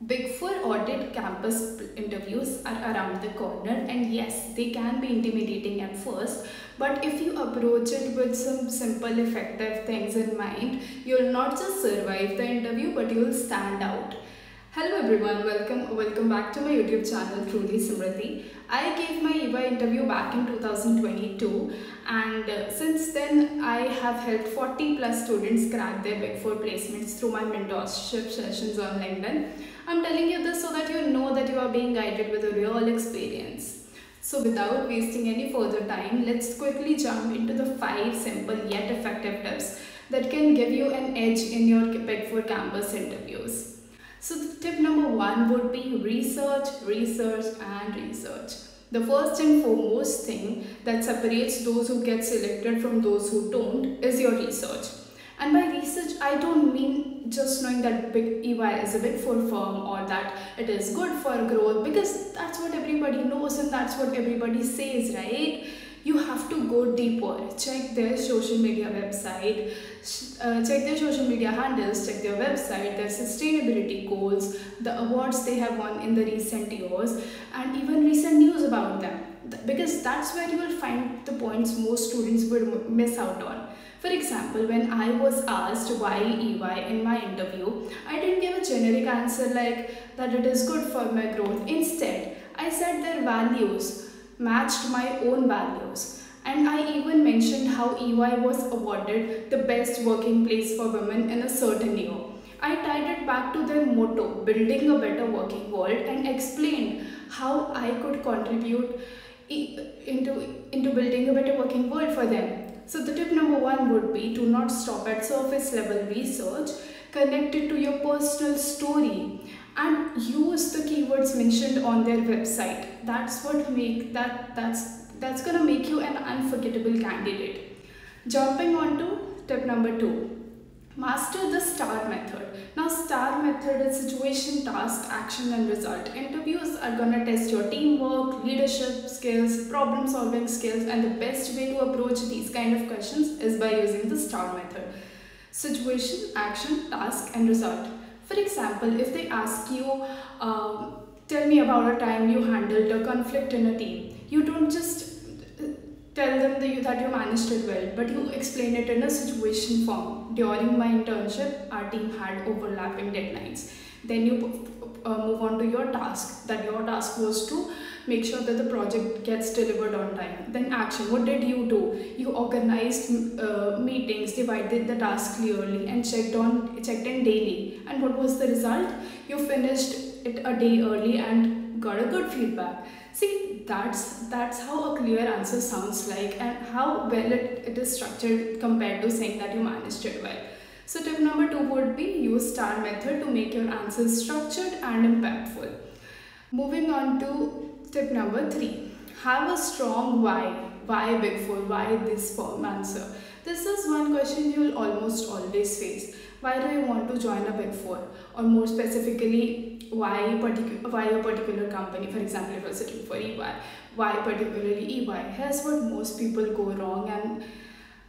Big Four audit campus interviews are around the corner, and yes, they can be intimidating at first, but if you approach it with some simple, effective things in mind, you'll not just survive the interview, but you'll stand out. Hello everyone, welcome back to my YouTube channel Truly Simrati. I gave my EY interview back in 2022, and since then I have helped 40 plus students crack their Big Four placements through my mentorship sessions on LinkedIn. I'm telling you this so that you know that you are being guided with a real experience. So without wasting any further time, let's quickly jump into the 5 simple yet effective tips that can give you an edge in your Big Four campus interviews. So the tip number 1 would be research, research and research. The first and foremost thing that separates those who get selected from those who don't is your research. And by research, I don't mean just knowing that big EY is a Big Four firm or that it is good for growth, because that's what everybody knows and that's what everybody says, right? You have to go deeper. Check their social media website, check their social media handles, check their website, their sustainability goals, the awards they have won in the recent years, and even recent news about them. Because that's where you will find the points most students would miss out on. For example, when I was asked why EY in my interview, I didn't give a generic answer like that it is good for my growth. Instead, I said their values matched my own values. And I even mentioned how EY was awarded the best working place for women in a certain year. I tied it back to their motto, building a better working world, and explained how I could contribute into building a better working world for them. So the tip number 1 would be to not stop at surface level research, connect it to your personal story and use the keywords mentioned on their website. That's gonna make you an unforgettable candidate. Jumping on to tip number 2. Master the STAR method. Now, STAR method is situation, task, action, and result. Interviews are gonna test your teamwork, leadership skills, problem solving skills, and the best way to approach these kind of questions is by using the STAR method. Situation, action, task, and result. For example, if they ask you, tell me about a time you handled a conflict in a team, you don't just tell them that you managed it well, but you explain it in a situation form. During my internship, our team had overlapping deadlines. Then you move on to your task, that your task was to make sure that the project gets delivered on time. Then action, what did you do? You organized meetings, divided the task clearly and checked in daily. And what was the result? You finished it a day early and got a good feedback. See, that's how a clear answer sounds like, and how well it is structured compared to saying that you managed it well. So tip number 2 would be use STAR method to make your answers structured and impactful. Moving on to tip number 3. Have a strong why. Why Big Four? Why this firm answer? This is one question you will almost always face. Why do you want to join a Big Four? Or more specifically, why a particular company? For example, if you're sitting for EY, why particularly EY? Here's what most people go wrong, and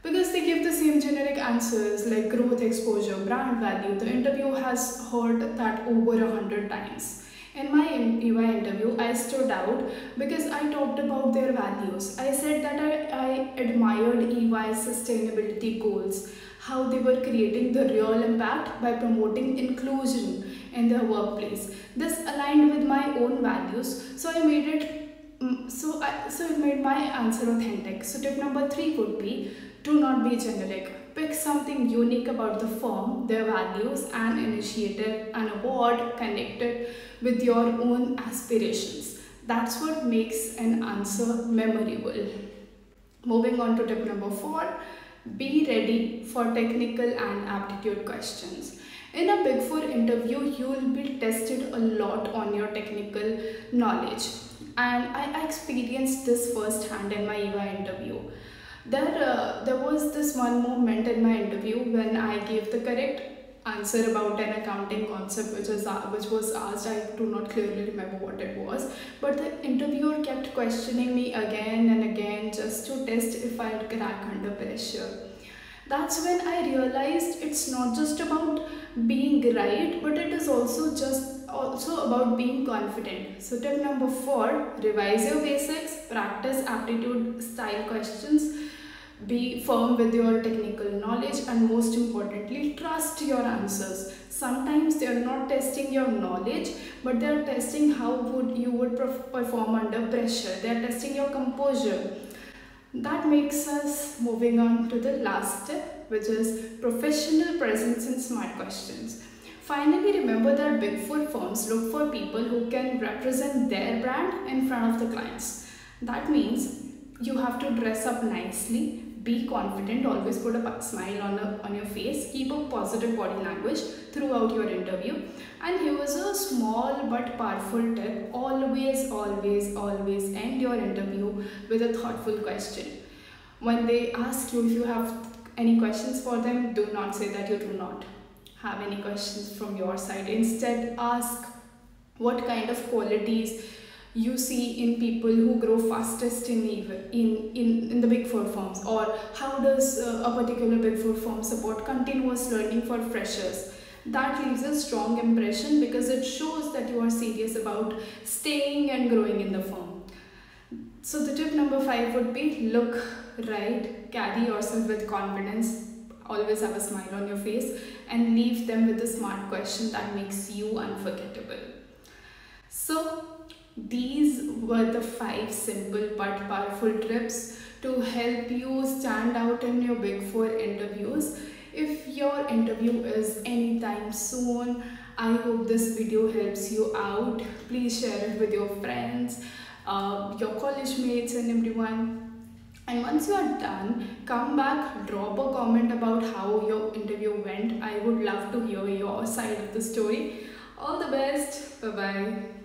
because they give the same generic answers like growth, exposure, brand value. The interview has heard that over 100 times. In my EY interview, I stood out because I talked about their values. I said that I admired EY's sustainability goals, how they were creating the real impact by promoting inclusion in their workplace. This aligned with my own values, so I made it so it made my answer authentic. So tip number 3 would be do not be generic. Pick something unique about the firm, their values, an initiative, an award connected with your own aspirations. That's what makes an answer memorable. Moving on to tip number 4, be ready for technical and aptitude questions. In a Big Four interview, you will be tested a lot on your technical knowledge. And I experienced this firsthand in my EY interview. There was this one moment in my interview when I gave the correct answer about an accounting concept which was asked. I do not clearly remember what it was, but the interviewer kept questioning me again and again just to test if I'd crack under pressure. That's when I realized it's not just about being right, but it is also about being confident. So tip number 4, revise your basics, practice aptitude style questions, be firm with your technical knowledge, and most importantly, trust your answers. Sometimes they are not testing your knowledge, but they are testing how you would perform under pressure. They are testing your composure. That makes us moving on to the last tip, which is professional presence and smart questions. Finally, remember that Big Four firms look for people who can represent their brand in front of the clients. That means you have to dress up nicely, be confident, always put a smile on your face, keep a positive body language throughout your interview. And here's a small but powerful tip: always, always, always end your interview with a thoughtful question. When they ask you if you have any questions for them, do not say that you do not have any questions from your side. Instead, ask what kind of qualities you see in people who grow fastest in the Big Four firms, or how does a particular Big Four firm support continuous learning for freshers. That leaves a strong impression because it shows that you are serious about staying and growing in the firm. So the tip number 5 would be look right, carry yourself with confidence, always have a smile on your face, and leave them with a smart question that makes you unforgettable. So these were the 5 simple but powerful tips to help you stand out in your Big Four interviews. If your interview is anytime soon, I hope this video helps you out. Please share it with your friends, your college mates, and everyone. And once you are done, come back, drop a comment about how your interview went. I would love to hear your side of the story. All the best. Bye bye.